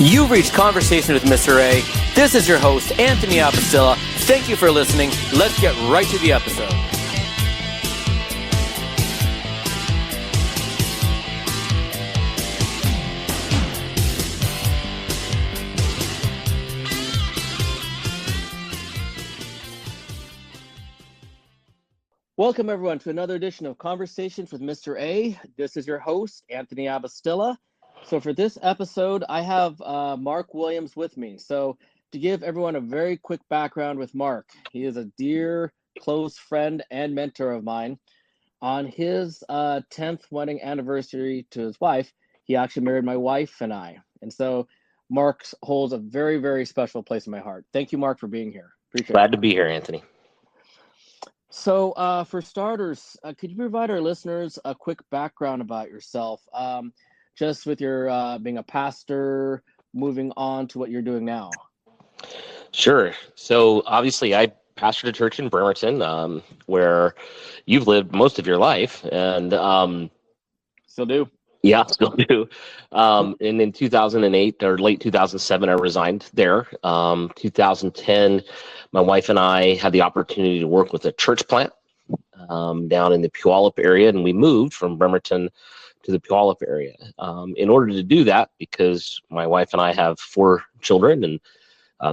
You've reached Conversation with Mr. A. This is your host, Anthony Apostilla. Thank you for listening. Let's get right to the episode. Welcome, everyone, to another edition of Conversations with Mr. A. This is your host, Anthony Apostilla. So for this episode, I have Mark Williams with me. So to give everyone a very quick background with Mark, he is a dear, close friend and mentor of mine. On his 10th wedding anniversary to his wife, he actually married my wife and I. And so Mark holds a very, very special place in my heart. Thank you, Mark, for being here. Appreciate it. Glad to be here, Anthony. So for starters, could you provide our listeners a quick background about yourself? Just with your being a pastor, moving on to what you're doing now. Sure. So obviously I pastored a church in Bremerton, where you've lived most of your life, and Still do. Yeah, still do. And in 2008 or late 2007, I resigned there. 2010, my wife and I had the opportunity to work with a church plant down in the Puyallup area, and we moved from Bremerton to the Puyallup area. In order to do that, because my wife and I have 4 children and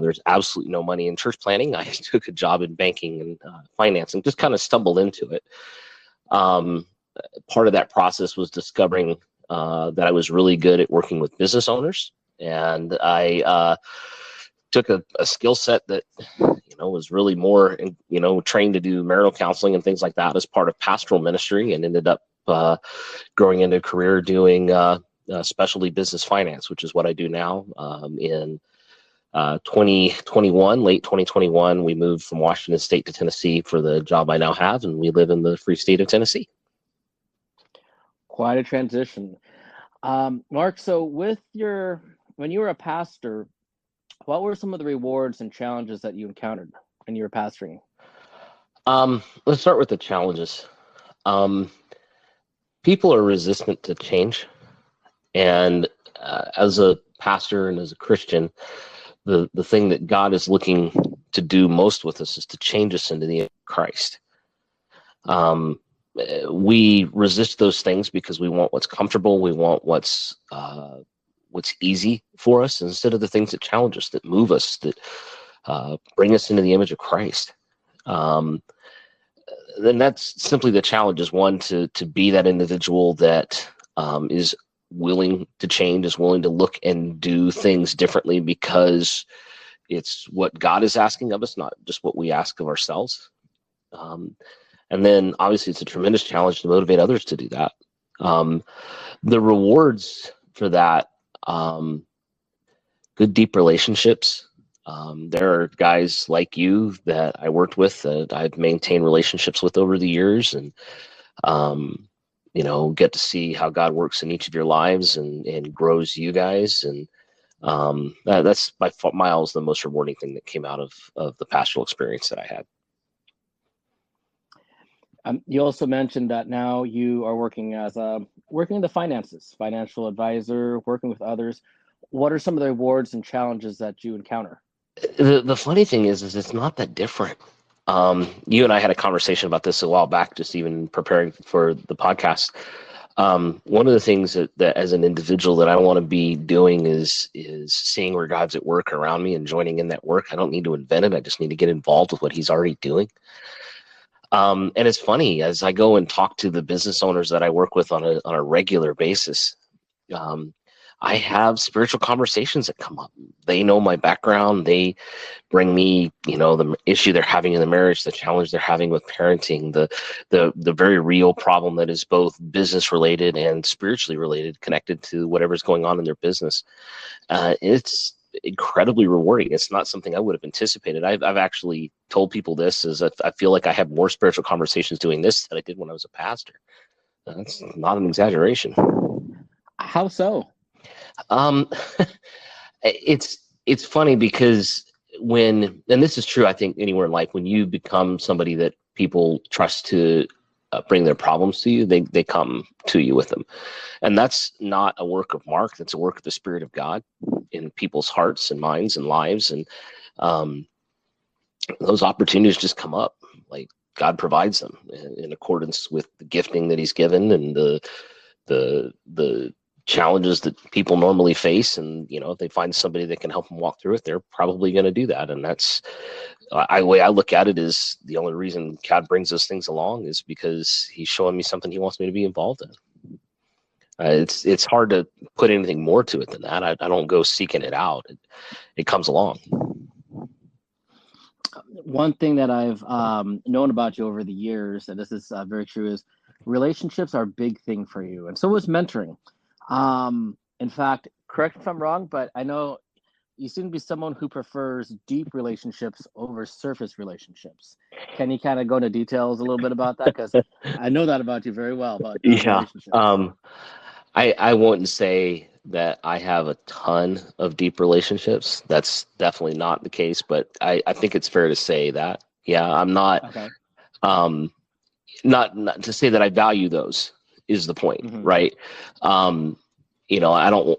there's absolutely no money in church planting, I took a job in banking and finance and just kind of stumbled into it. Part of that process was discovering that I was really good at working with business owners, and I took a skill set that was really more trained to do marital counseling and things like that as part of pastoral ministry, and ended up growing into a career doing specialty business finance, which is what I do now. In 2021, late 2021, we moved from Washington State to Tennessee for the job I now have, and we live in the free state of Tennessee. Quite a transition. Mark, so when you were a pastor, what were some of the rewards and challenges that you encountered when you were pastoring? Let's start with the challenges. People are resistant to change. And as a pastor and as a Christian, the thing that God is looking to do most with us is to change us into the image of Christ. We resist those things because we want what's comfortable. We want what's easy for us instead of the things that challenge us, that move us, that bring us into the image of Christ. Then that's simply the challenge, is one, to be that individual that is willing to change, is willing to look and do things differently because it's what God is asking of us, not just what we ask of ourselves. And then obviously it's a tremendous challenge to motivate others to do that. The rewards for that, good, deep relationships. There are guys like you that I worked with that I've maintained relationships with over the years, and get to see how God works in each of your lives and grows you guys. And that's by miles the most rewarding thing that came out of the pastoral experience that I had. You also mentioned that now you are working in the finances, financial advisor, working with others. What are some of the rewards and challenges that you encounter? The funny thing is it's not that different. You and I had a conversation about this a while back, just even preparing for the podcast. One of the things that as an individual that I want to be doing is seeing where God's at work around me and joining in that work. I don't need to invent it. I just need to get involved with what he's already doing. And it's funny, as I go and talk to the business owners that I work with on a regular basis, I have spiritual conversations that come up. They know my background. They bring me, the issue they're having in the marriage, the challenge they're having with parenting, the very real problem that is both business related and spiritually related, connected to whatever's going on in their business. It's incredibly rewarding. It's not something I would have anticipated. I've actually told people this, is that I feel like I have more spiritual conversations doing this than I did when I was a pastor. That's not an exaggeration. How so? It's funny because and this is true, I think, anywhere in life, when you become somebody that people trust to bring their problems to you, they come to you with them. And that's not a work of Mark, that's a work of the Spirit of God. in people's hearts and minds and lives. And those opportunities just come up. Like, God provides them in accordance with the gifting that he's given and the challenges that people normally face. And, if they find somebody that can help them walk through it, they're probably going to do that. And that's the way I look at it, is the only reason God brings those things along is because he's showing me something he wants me to be involved in. It's hard to put anything more to it than that. I don't go seeking it out. It comes along. One thing that I've known about you over the years, and this is very true, is relationships are a big thing for you, and so is mentoring. In fact, correct me if I'm wrong, but I know you seem to be someone who prefers deep relationships over surface relationships. Can you kind of go into details a little bit about that? Because I know that about you very well, about relationships. I wouldn't say that I have a ton of deep relationships. That's definitely not the case, but I think it's fair to say that. Yeah, I'm not. Okay. Not to say that I value those is the point, right? I don't.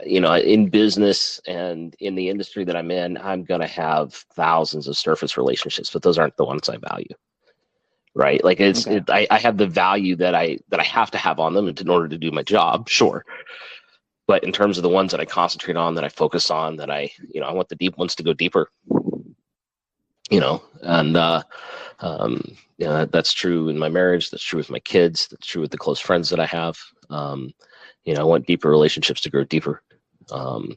In business and in the industry that I'm in, I'm going to have thousands of surface relationships, but those aren't the ones I value. Right. Like I have the value that I have to have on them in order to do my job. Sure. But in terms of the ones that I concentrate on, that I focus on, that I want the deep ones to go deeper, and that's true in my marriage. That's true with my kids. That's true with the close friends that I have. I want deeper relationships to grow deeper. I'm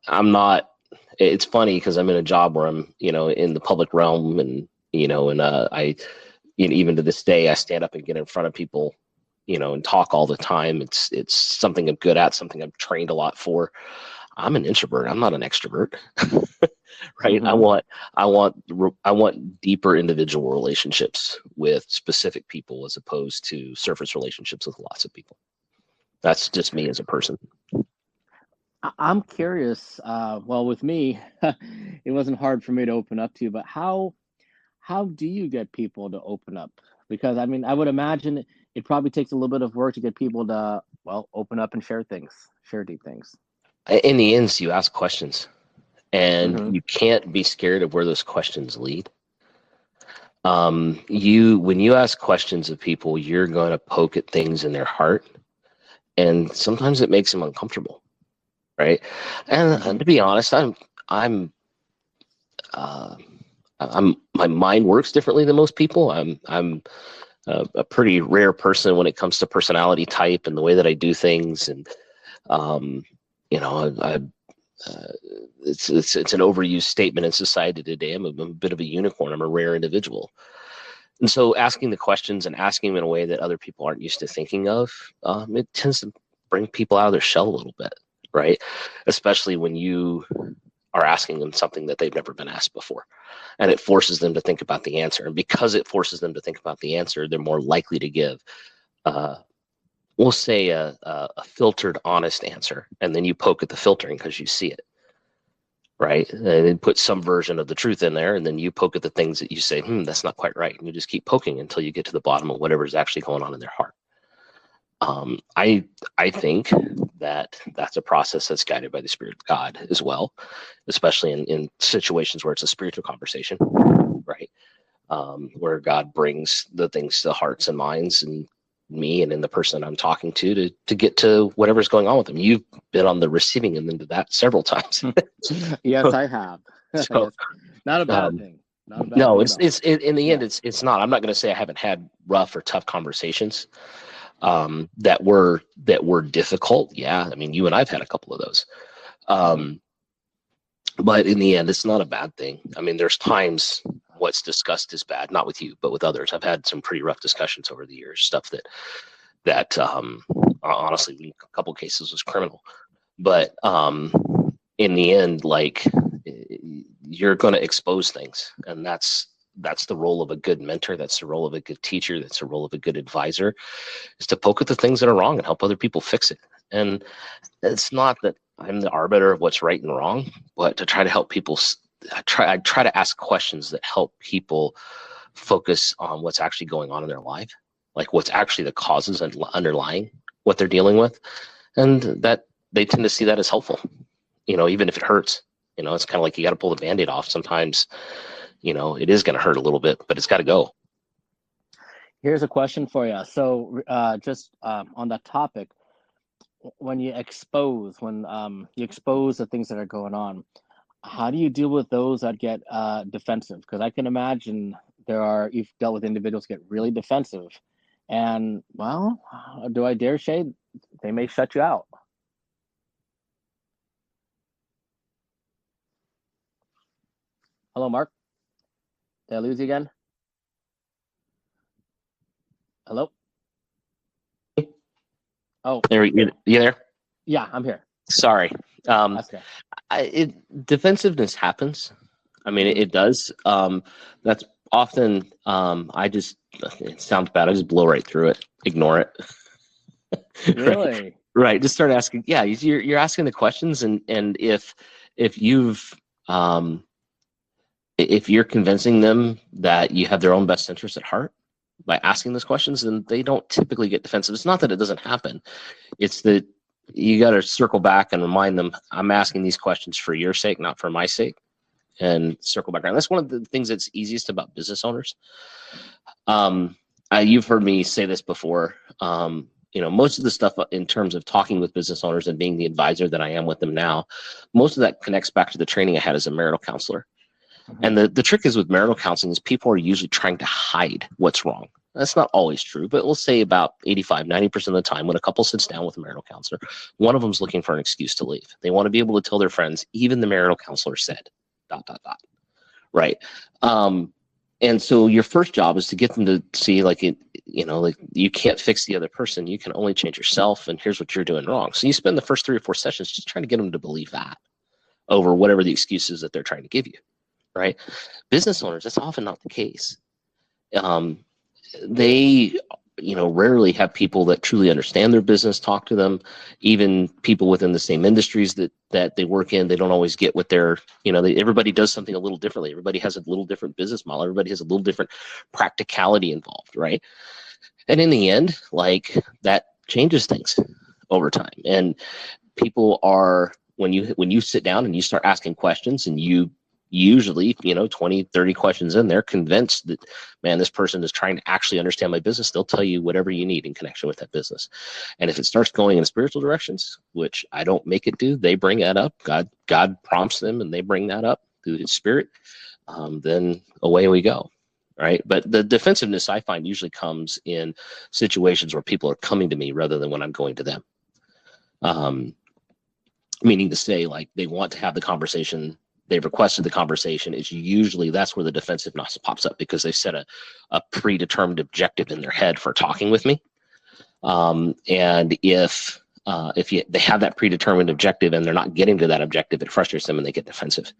not, it's funny because I'm in a job where I'm, in the public realm, and even to this day, I stand up and get in front of people, and talk all the time. It's something I'm good at, something I've trained a lot for. I'm an introvert. I'm not an extrovert, right? I want deeper individual relationships with specific people as opposed to surface relationships with lots of people. That's just me as a person. I'm curious. Well, with me, it wasn't hard for me to open up to you, but how do you get people to open up? Because I would imagine it probably takes a little bit of work to get people to, open up and share deep things. In the end, you ask questions, and you can't be scared of where those questions lead. When you ask questions of people, you're going to poke at things in their heart, and sometimes it makes them uncomfortable, right? And to be honest, my mind works differently than most people. I'm a pretty rare person when it comes to personality type and the way that I do things. And, it's an overused statement in society today. I'm a bit of a unicorn. I'm a rare individual. And so asking the questions and asking them in a way that other people aren't used to thinking of, it tends to bring people out of their shell a little bit, right? Especially when you are asking them something that they've never been asked before. And it forces them to think about the answer. And because it forces them to think about the answer, they're more likely to give, we'll say, a filtered, honest answer. And then you poke at the filtering because you see it, right? And then put some version of the truth in there. And then you poke at the things that you say, that's not quite right. And you just keep poking until you get to the bottom of whatever is actually going on in their heart. I think that that's a process that's guided by the Spirit of God as well, especially in situations where it's a spiritual conversation, right? Where God brings the things to hearts and minds and me and in the person I'm talking to get to whatever's going on with them. You've been on the receiving end of that several times. Yes, I have. So, not a bad thing. No, it's in the end, it's not. I'm not going to say I haven't had rough or tough conversations that were difficult. Yeah, you and I've had a couple of those. But in the end, it's not a bad thing. There's times what's discussed is bad, not with you, but with others. I've had some pretty rough discussions over the years, stuff that honestly, in a couple of cases was criminal. But in the end, you're going to expose things, and that's the role of a good mentor. That's the role of a good teacher. That's the role of a good advisor, is to poke at the things that are wrong and help other people fix it. And it's not that I'm the arbiter of what's right and wrong, but to try to help people. I try to ask questions that help people focus on what's actually going on in their life, like what's actually the causes underlying what they're dealing with. And that they tend to see that as helpful, even if it hurts. It's kind of like you got to pull the Band-Aid off. Sometimes, it is going to hurt a little bit, but it's got to go. Here's a question for you. So just on that topic, when you expose the things that are going on, how do you deal with those that get defensive? Because I can imagine you've dealt with individuals get really defensive, and well, do I dare say they may shut you out? Hello, Mark. Did I lose you again? Hello? Oh, you there? Yeah, I'm here. Sorry. That's okay. Defensiveness happens. I mean, it does. That's often, it sounds bad. I just blow right through it, ignore it. Really? Right. Just start asking. Yeah, you're asking the questions, and if you're convincing them that you have their own best interest at heart by asking those questions, then they don't typically get defensive. It's not that it doesn't happen. It's that you got to circle back and remind them, I'm asking these questions for your sake, not for my sake, and circle back around. That's one of the things that's easiest about business owners. You've heard me say this before. Most of the stuff in terms of talking with business owners and being the advisor that I am with them now, most of that connects back to the training I had as a marital counselor. Mm-hmm. And the trick is with marital counseling is people are usually trying to hide what's wrong. That's not always true, but we'll say about 85-90% of the time when a couple sits down with a marital counselor, one of them's looking for an excuse to leave. They want to be able to tell their friends, even the marital counselor said, ... Right. And so your first job is to get them to see like you can't fix the other person. You can only change yourself. And here's what you're doing wrong. So you spend the first 3 or 4 sessions just trying to get them to believe that over whatever the excuses that they're trying to give you. Right. Business owners, that's often not the case. They rarely have people that truly understand their business talk to them. Even people within the same industries that they work in, they don't always get what they're, everybody does something a little differently. Everybody has a little different business model. Everybody has a little different practicality involved, right? And in the end, like that changes things over time. And people are, when you sit down and you start asking questions and you usually 20, 30 questions in there, convinced that, man, this person is trying to actually understand my business, they'll tell you whatever you need in connection with that business. And if it starts going in spiritual directions, which I don't make it do, they bring that up. God prompts them and they bring that up through his spirit, then away we go. Right. But the defensiveness I find usually comes in situations where people are coming to me rather than when I'm going to them. Meaning to say, like, they want to have the conversation, they've requested the conversation. Is usually that's where the defensiveness pops up, because they've set a predetermined objective in their head for talking with me. And if they have that predetermined objective and they're not getting to that objective, it frustrates them and they get defensive.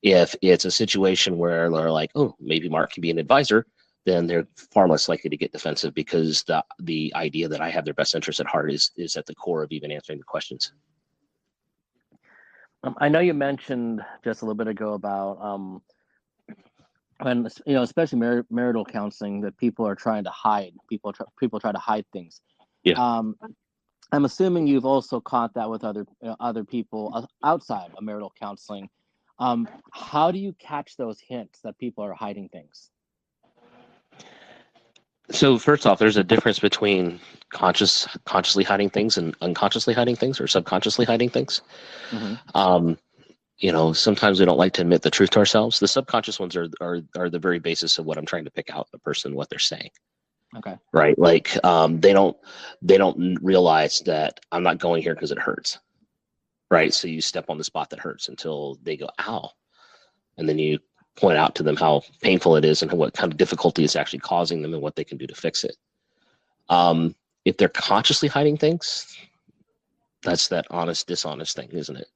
If it's a situation where they're like, oh, maybe Mark can be an advisor, then they're far less likely to get defensive, because the idea that I have their best interest at heart is at the core of even answering the questions. I know you mentioned just a little bit ago about when especially marital counseling, that people are trying to hide. People try to hide things. Yeah. I'm assuming you've also caught that with other people outside of marital counseling. How do you catch those hints that people are hiding things? So first off, there's a difference between consciously hiding things and unconsciously hiding things, or subconsciously hiding things. Mm-hmm. Sometimes we don't like to admit the truth to ourselves. The subconscious ones are the very basis of what I'm trying to pick out the person, what they're saying. Okay. Right. Like they don't realize that I'm not going here because it hurts. Right. So you step on the spot that hurts until they go, ow. And then you point out to them how painful it is and what kind of difficulty it's actually causing them and what they can do to fix it. If they're consciously hiding things, that's that honest, dishonest thing, isn't it?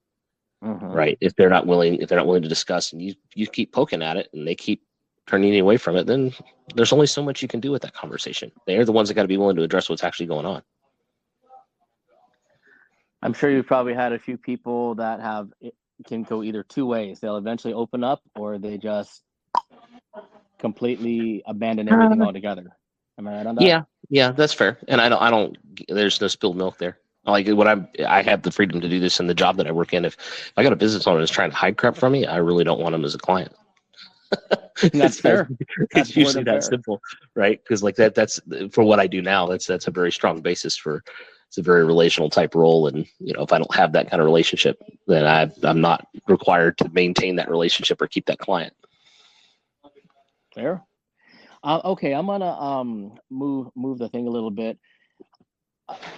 Mm-hmm. Right. If they're not willing to discuss, and you keep poking at it and they keep turning you away from it, then there's only so much you can do with that conversation. They're the ones that got to be willing to address what's actually going on. I'm sure you've probably had a few people that can go either two ways. They'll eventually open up, or they just completely abandon everything altogether. Am I right on that? Yeah, that's fair. And I don't. There's no spilled milk there. Like when I have the freedom to do this in the job that I work in. If I got a business owner that's trying to hide crap from me, I really don't want him as a client. That's fair. That's It's more usually than that fair. simple, right? Because like that's for what I do now. That's a very strong basis for. It's a very relational type role, and if I don't have that kind of relationship, then I'm not required to maintain that relationship or keep that client. Fair. Okay, I'm gonna move the thing a little bit.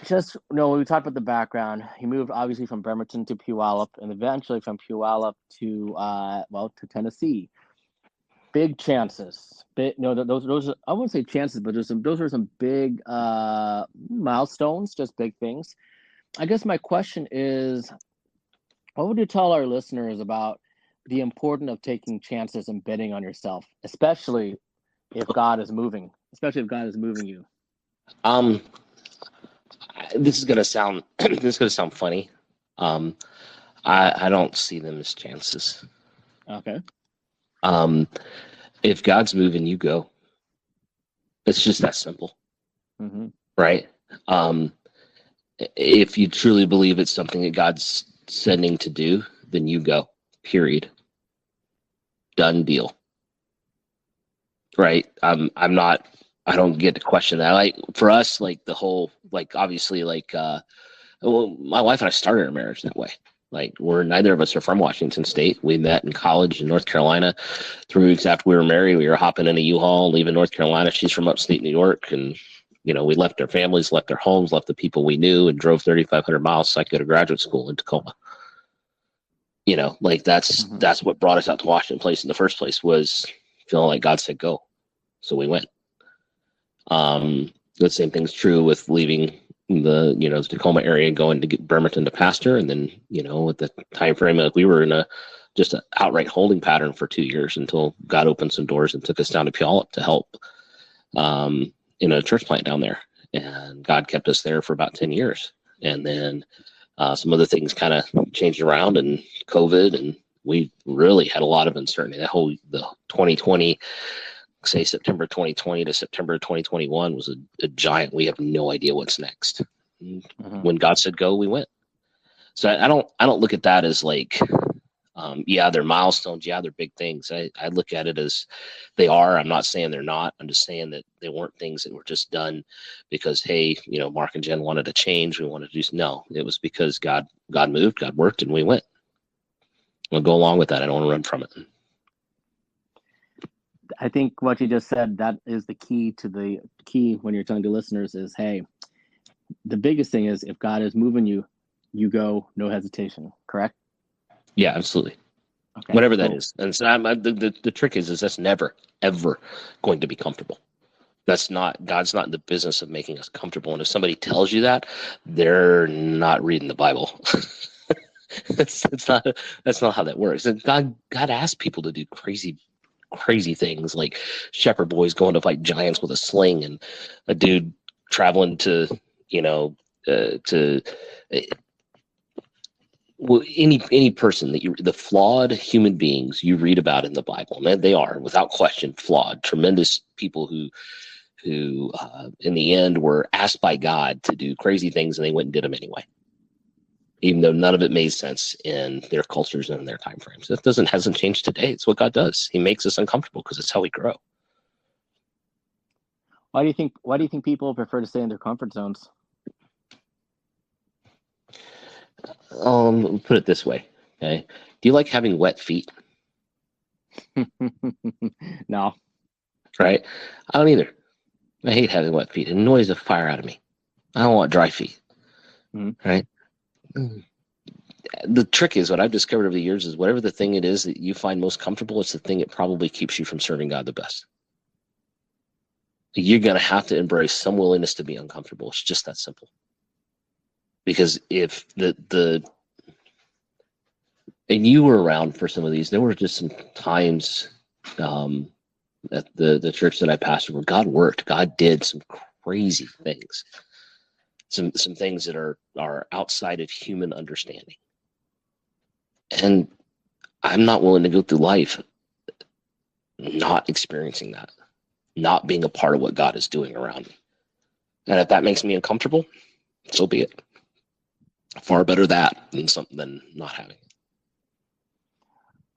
Just when we talked about the background, he moved obviously from Bremerton to Puyallup, and eventually from Puyallup to to Tennessee. Big chances. Big, no, those are, I wouldn't say chances, but those are some big milestones, just big things. I guess my question is, what would you tell our listeners about the importance of taking chances and betting on yourself, especially if God is moving, you? Um, this is gonna sound funny. I don't see them as chances. Okay. If God's moving, you go. It's just that simple, Mm-hmm. right? If you truly believe it's something that God's sending to do, then you go. Period. Done deal. Right? I'm not. I don't get to question that. Like for us, like the whole, like obviously, like well, my wife and I started our marriage that way. Like neither of us are from Washington State. We met in college in North Carolina. 3 weeks after we were married, we were hopping in a U-Haul, leaving North Carolina. She's from upstate New York, and we left our families, left our homes, left the people we knew, and drove 3,500 miles so I could go to graduate school in Tacoma. Like that's what brought us out to Washington Place in the first place, was feeling like God said go, so we went. The same thing's true with leaving the Tacoma area and going to get Bremerton to pastor, and then at the time frame, like we were in just an outright holding pattern for 2 years until God opened some doors and took us down to Puyallup to help in a church plant down there, and God kept us there for about 10 years, and then some other things kind of changed around, and COVID, and we really had a lot of uncertainty. The 2020, say September 2020 to September 2021 was a giant. We have no idea what's next. Mm-hmm. When God said go, we went. So I don't look at that as like, they're milestones. Yeah, they're big things. I look at it as they are. I'm not saying they're not. I'm just saying that they weren't things that were just done because, hey, Mark and Jen wanted to change. We wanted to do. No, it was because God moved, God worked, and we went. We'll go along with that. I don't want to run from it. I think what you just said, that is the key when you're telling the listeners is, hey, the biggest thing is if God is moving you, you go, no hesitation, correct? Yeah, absolutely. Okay. Whatever that is. And so the trick is that's never, ever going to be comfortable. God's not in the business of making us comfortable. And if somebody tells you that, they're not reading the Bible. That's not how that works. And God asked people to do crazy things, like shepherd boys going to fight giants with a sling, and a dude traveling to any person the flawed human beings you read about in the Bible, and they are without question flawed, tremendous people who in the end were asked by God to do crazy things, and they went and did them anyway, even though none of it made sense in their cultures and in their time frames. That hasn't changed today. It's what God does. He makes us uncomfortable because it's how we grow. Why do you think people prefer to stay in their comfort zones? Put it this way. Okay. Do you like having wet feet? No. Right? I don't either. I hate having wet feet. It annoys the fire out of me. I don't want dry feet. Mm-hmm. Right? The trick is, what I've discovered over the years is whatever the thing it is that you find most comfortable, it's the thing that probably keeps you from serving God the best. You're going to have to embrace some willingness to be uncomfortable. It's just that simple. Because if and you were around for some of these, there were just some times at the church that I pastored where God worked. God did some crazy things. Some things that are outside of human understanding. And I'm not willing to go through life not experiencing that, not being a part of what God is doing around me. And if that makes me uncomfortable, so be it. Far better that than something than not having it.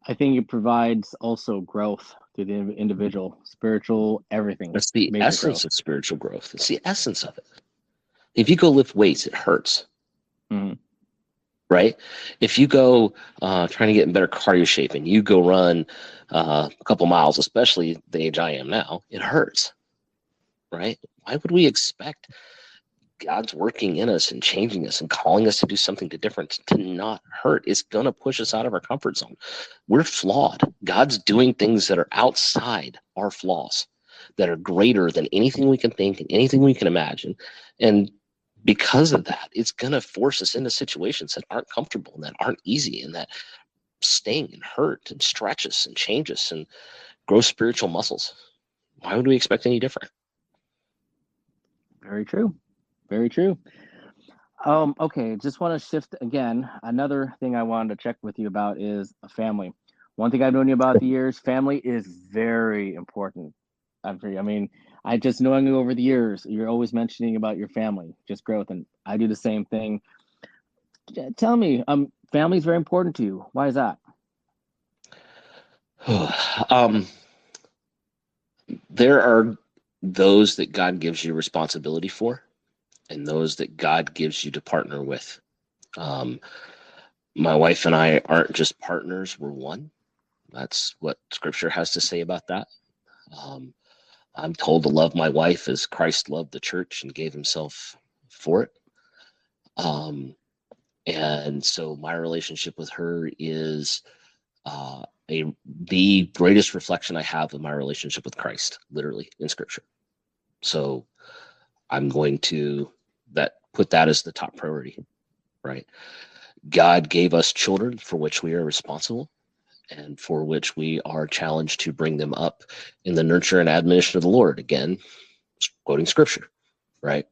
I think it provides also growth to the individual, spiritual, everything. That's the Major essence growth. of spiritual growth. It's the essence of it. If you go lift weights, it hurts. Mm-hmm. Right? If you go trying to get in better cardio shape and you go run a couple miles, especially the age I am now, it hurts. Right? Why would we expect God's working in us and changing us and calling us to do something different to not hurt? It's going to push us out of our comfort zone. We're flawed. God's doing things that are outside our flaws, that are greater than anything we can think and anything we can imagine. And because of that, it's going to force us into situations that aren't comfortable and that aren't easy and that sting and hurt and stretch us and change us and grow spiritual muscles. Why would we expect any different? Very true. Very true. Okay, just want to shift again. Another thing I wanted to check with you about is a family. One thing I've known you about the years, family is very important. I mean, I just knowing you over the years, you're always mentioning about your family, just growth, and I do the same thing. Tell me, family is very important to you. Why is that? There are those that God gives you responsibility for, and those that God gives you to partner with. My wife and I aren't just partners, we're one. That's what Scripture has to say about that. I'm told to love my wife as Christ loved the church and gave himself for it. And so my relationship with her is the greatest reflection I have of my relationship with Christ, literally in Scripture. So I'm going to put that as the top priority, right? God gave us children for which we are responsible and for which we are challenged to bring them up in the nurture and admonition of the Lord. Again, quoting Scripture, right?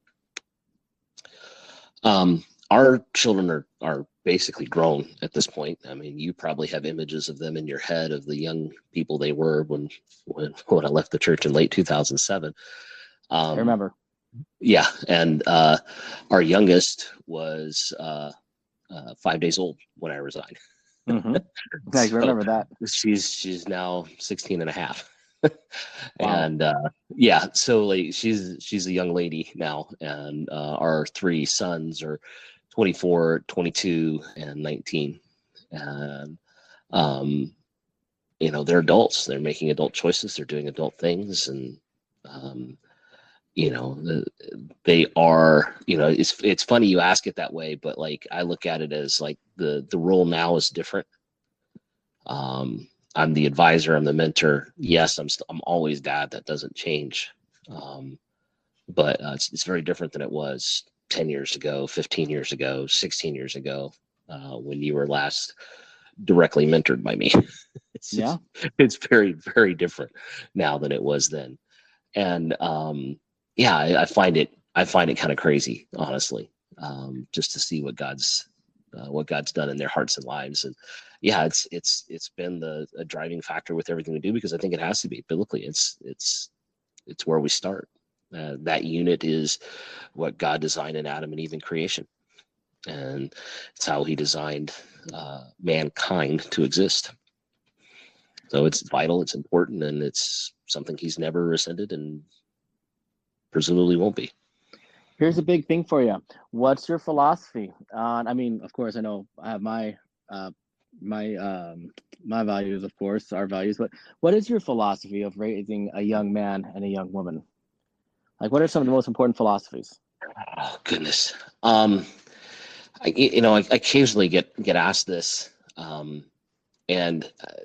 Our children are basically grown at this point. I mean, you probably have images of them in your head of the young people they were when I left the church in late 2007. I remember. Yeah, and our youngest was 5 days old when I resigned. Mm-hmm. I remember that. She's now 16 and a half. Wow. And yeah, so like she's a young lady now, and our three sons are 24, 22, and 19. And they're adults. They're making adult choices. They're doing adult things, and they are. It's funny you ask it that way, but like I look at it as like the role now is different. I'm the advisor. I'm the mentor. Yes, I'm always dad. That doesn't change. But it's very different than it was 10 years ago, 15 years ago, 16 years ago, when you were last directly mentored by me. It's very, very different now than it was then. And I find it kind of crazy, honestly, just to see what God's done in their hearts and lives. And yeah, it's been a driving factor with everything we do, because I think it has to be biblically. It's where we start. That unit is what God designed in Adam and Eve in creation, and it's how He designed mankind to exist. So it's vital, it's important, and it's something He's never rescinded, and presumably won't be. Here's a big thing for you. What's your philosophy? I mean, of course, I know I have my values, of course, our values. But what is your philosophy of raising a young man and a young woman? Like, what are some of the most important philosophies? Oh goodness, I occasionally get asked this, and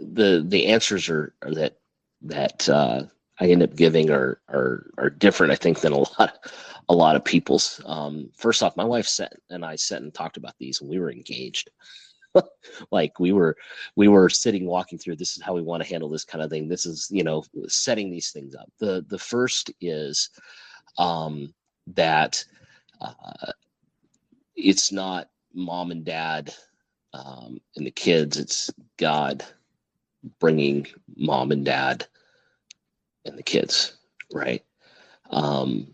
the answers are that I end up giving are different, I think, than a lot of people's. First off, my wife and I sat and talked about these when we were engaged. Like we were sitting, walking through, this is how we want to handle this kind of thing. This is, setting these things up. The first is that it's not mom and dad and the kids, it's God bringing mom and dad and the kids, right?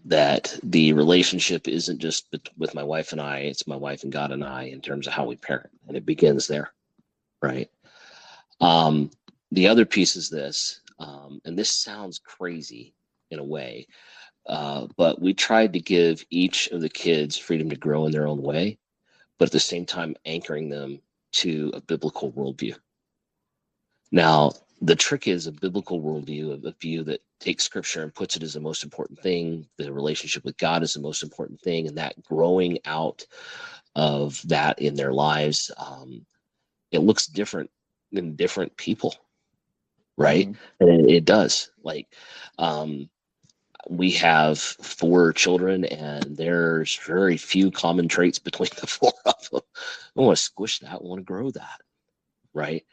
that the relationship isn't just with my wife and I, it's my wife and God and I in terms of how we parent. And it begins there, right? The other piece is this, and this sounds crazy in a way, but we tried to give each of the kids freedom to grow in their own way, but at the same time anchoring them to a biblical worldview. Now, the trick is a biblical worldview, a view that takes scripture and puts it as the most important thing. The relationship with God is the most important thing, and that growing out of that in their lives, it looks different in different people, right? Mm-hmm. And it does. Like, we have 4 children, and there's very few common traits between the 4 of them. I want to squish that. I want to grow that, right?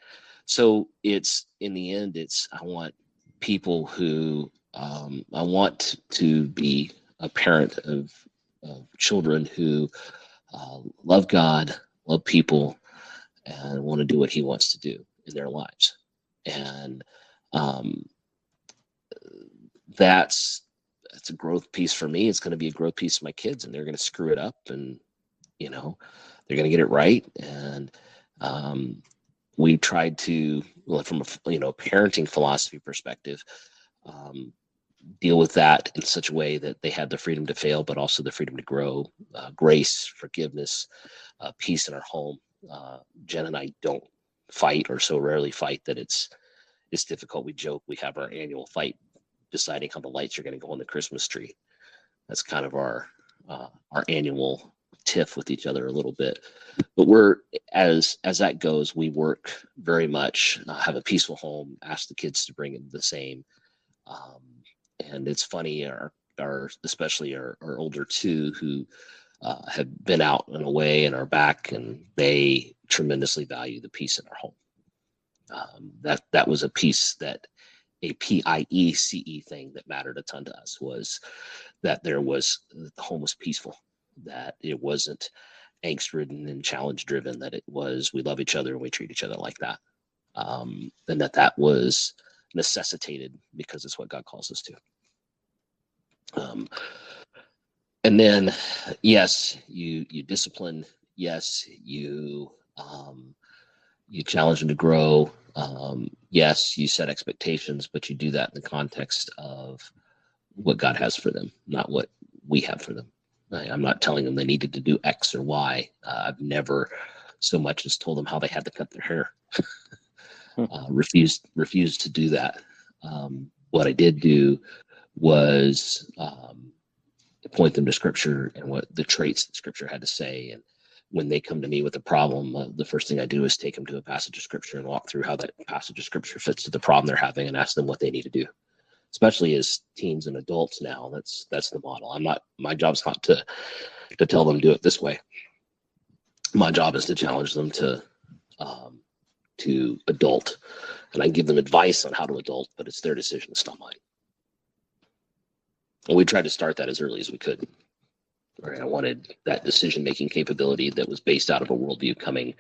So it's, in the end, it's, I want people who, I want to be a parent of children who love God, love people, and want to do what he wants to do in their lives. And that's a growth piece for me. It's going to be a growth piece for my kids, and they're going to screw it up, and, you know, they're going to get it right. And we tried to, well, from a parenting philosophy perspective, deal with that in such a way that they had the freedom to fail, but also the freedom to grow, grace, forgiveness, peace in our home. Jen and I don't fight, or so rarely fight that it's difficult. We joke, we have our annual fight deciding how the lights are going to go on the Christmas tree. That's kind of our annual tiff with each other a little bit. But we're, as that goes, we work very much, have a peaceful home, ask the kids to bring in the same. And it's funny, especially our older 2 who have been out and away and are back, and they tremendously value the peace in our home. That was a piece, that a PIECE thing that mattered a ton to us, was that the home was peaceful, that it wasn't angst ridden and challenge driven, that it was, we love each other and we treat each other like that. And that was necessitated because it's what God calls us to. And then, yes, you discipline. Yes, you challenge them to grow. Yes, you set expectations, but you do that in the context of what God has for them, not what we have for them. I'm not telling them they needed to do X or Y. I've never so much as told them how they had to cut their hair. Refused to do that. What I did do was point them to scripture and what the traits that scripture had to say. And when they come to me with a problem, the first thing I do is take them to a passage of scripture and walk through how that passage of scripture fits to the problem they're having, and ask them what they need to do. Especially as teens and adults now, that's the model. My job's not to tell them do it this way. My job is to challenge them to adult, and I give them advice on how to adult, but it's their decision, it's not mine. And we tried to start that as early as we could. Right? I wanted that decision-making capability that was based out of a worldview coming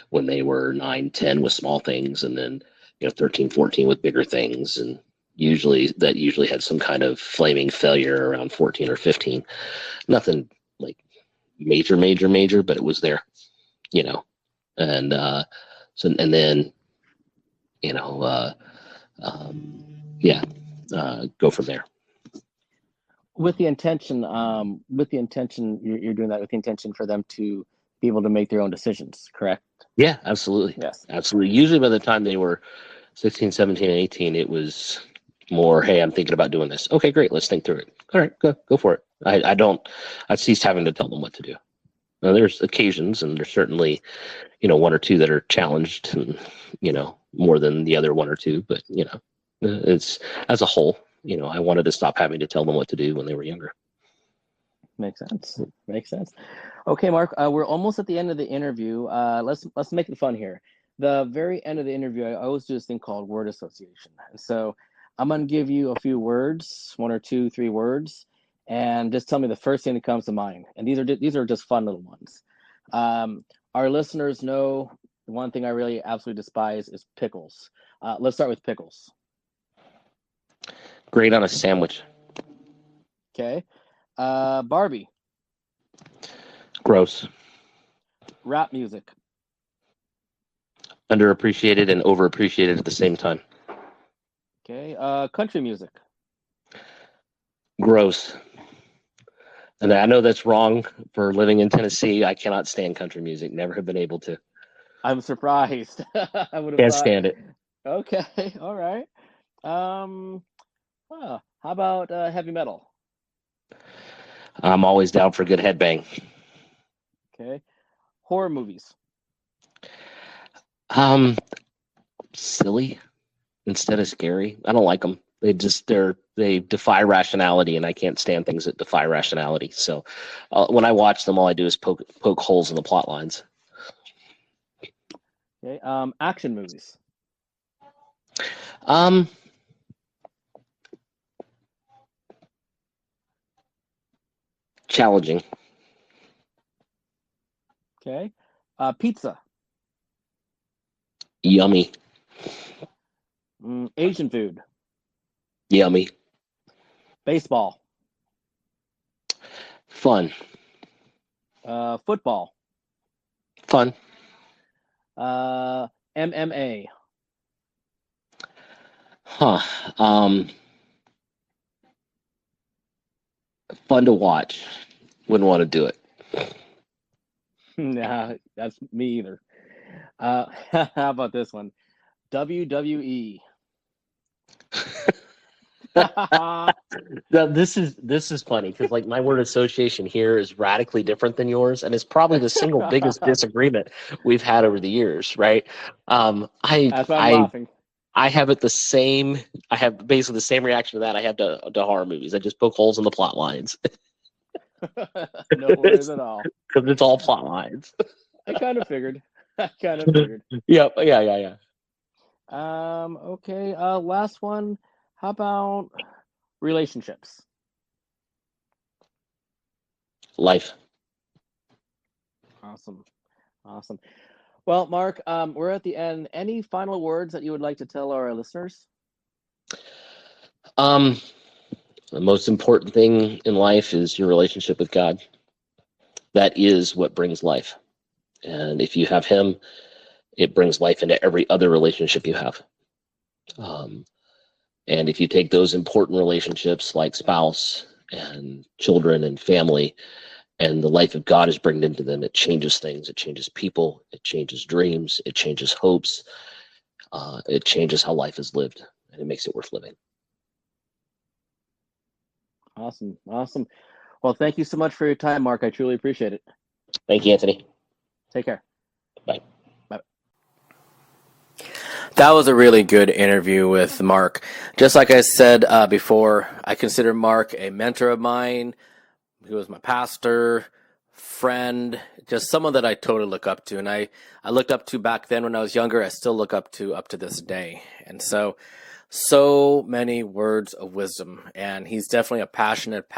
when they were 9, 10 with small things, and then 13, 14 with bigger things, and usually had some kind of flaming failure around 14 or 15. Nothing like major, but it was there, and then go from there. With the intention, you're doing that with the intention for them to be able to make their own decisions, correct? Yeah, absolutely. Yes, absolutely. Usually by the time they were 16, 17, and 18, it was more, hey, I'm thinking about doing this. Okay, great. Let's think through it. All right, go for it. I ceased having to tell them what to do. Now, there's occasions, and there's certainly, 1 or 2 that are challenged, and, more than the other 1 or 2, but, it's, as a whole, I wanted to stop having to tell them what to do when they were younger. Makes sense. Okay, Mark, we're almost at the end of the interview. Let's make it fun here. The very end of the interview, I always do this thing called word association. And so I'm going to give you a few words, 1 or 2, 3 words, and just tell me the first thing that comes to mind. And these are just fun little ones. Our listeners know the one thing I really absolutely despise is pickles. Let's start with pickles. Great on a sandwich. Okay. Barbie. Gross. Rap music. Underappreciated and overappreciated at the same time. Okay. Country music. Gross. And I know that's wrong for living in Tennessee. I cannot stand country music. Never have been able to. I'm surprised. I would have Can't thought. stand it. Okay. All right. How about heavy metal? I'm always down for a good headbang. Okay. Horror movies. Silly instead of scary. I don't like them. They defy rationality, and I can't stand things that defy rationality. So when I watch them, all I do is poke holes in the plot lines. Okay. Action movies. Challenging. Okay. Pizza. Yummy. Asian food. Yummy. Baseball. Fun. Football. Fun. MMA. Huh. Fun to watch. Wouldn't want to do it. Nah, that's me either. How about this one? WWE. This is funny because like my word association here is radically different than yours, and it's probably the single biggest disagreement we've had over the years, right? That's why I'm laughing. I have it the same. I have basically the same reaction to that I have to horror movies. I just poke holes in the plot lines. No worries at all. Because it's all plot lines. I kind of figured. Yep. Yeah. Okay. Last one. How about relationships? Life. Awesome. Well, Mark, we're at the end. Any final words that you would like to tell our listeners? The most important thing in life is your relationship with God. That is what brings life. And if you have him, it brings life into every other relationship you have. And if you take those important relationships like spouse and children and family, and the life of God is brought into them, it changes things. It changes people. It changes dreams. It changes hopes. It changes how life is lived, and it makes it worth living. Awesome. Well, thank you so much for your time, Mark. I truly appreciate it. Thank you, Anthony. Take care. Bye. That was a really good interview with Mark. Just like I said before, I consider Mark a mentor of mine. He was my pastor, friend, just someone that I totally look up to. And I looked up to back then when I was younger. I still look up to this day. And so many words of wisdom. And he's definitely a passionate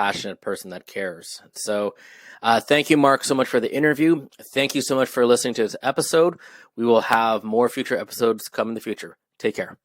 person that cares. So thank you, Mark, so much for the interview. Thank you so much for listening to this episode. We will have more future episodes come in the future. Take care.